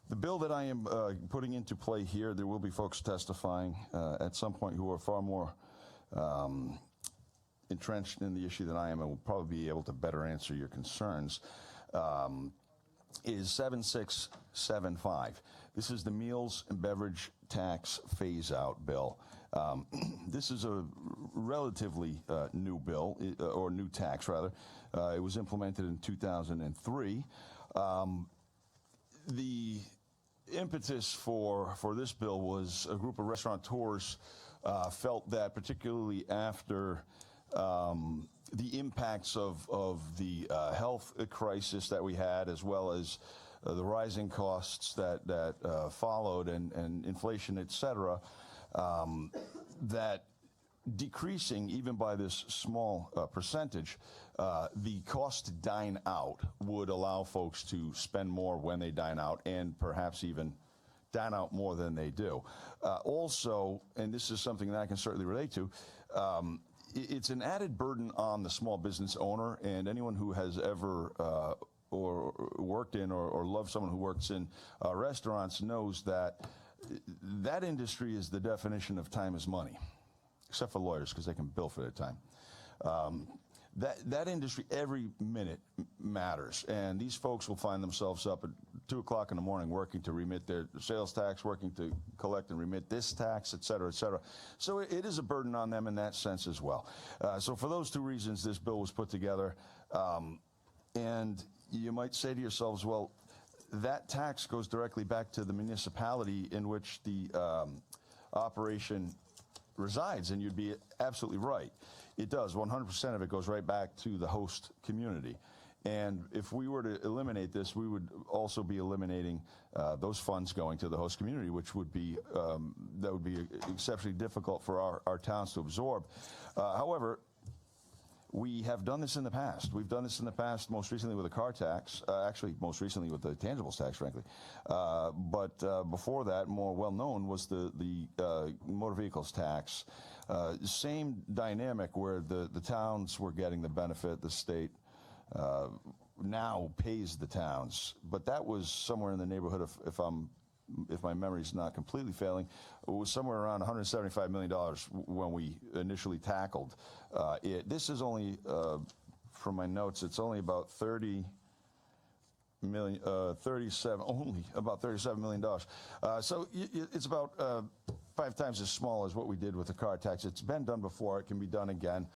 The bill that I am putting into play here, there will be folks testifying at some point who are far more entrenched in the issue than I am and will probably be able to better answer your concerns, is 7675. This is the meals and beverage tax phase-out bill. This is a relatively new bill, or new tax, rather. It was implemented in 2003. The impetus for this bill was a group of restaurateurs felt that, particularly after the impacts of the health crisis that we had, as well as the rising costs that followed, and inflation, et cetera, that decreasing even by this small percentage, the cost to dine out would allow folks to spend more when they dine out, and perhaps even dine out more than they do. Also, and this is something that I can certainly relate to, it's an added burden on the small business owner, and anyone who has ever or worked in or loved someone who works in restaurants knows that that industry is the definition of time is money, except for lawyers, because they can bill for their time. That industry, every minute matters, and these folks will find themselves up at 2 o'clock in the morning working to remit their sales tax, working to collect and remit this tax, et cetera, et cetera. So it is a burden on them in that sense as well. So for those two reasons, this bill was put together. And you might say to yourselves, well, that tax goes directly back to the municipality in which the operation resides, and you'd be absolutely right. It does. 100% of it goes right back to the host community. And if we were to eliminate this, we would also be eliminating those funds going to the host community, which would be that would be exceptionally difficult for our towns to absorb. However, we have done this in the past. We've done this in the past, most recently with a car tax, actually most recently with the tangibles tax, frankly. But before that, more well-known was the motor vehicles tax. Same dynamic where the towns were getting the benefit, the state now pays the towns. But that was somewhere in the neighborhood of, if my memory's not completely failing, it was somewhere around $175 million when we initially tackled it. This is only, from my notes, it's only about only about $37 million. So it's about 5 times as small as what we did with the car tax. It's been done before. It can be done again.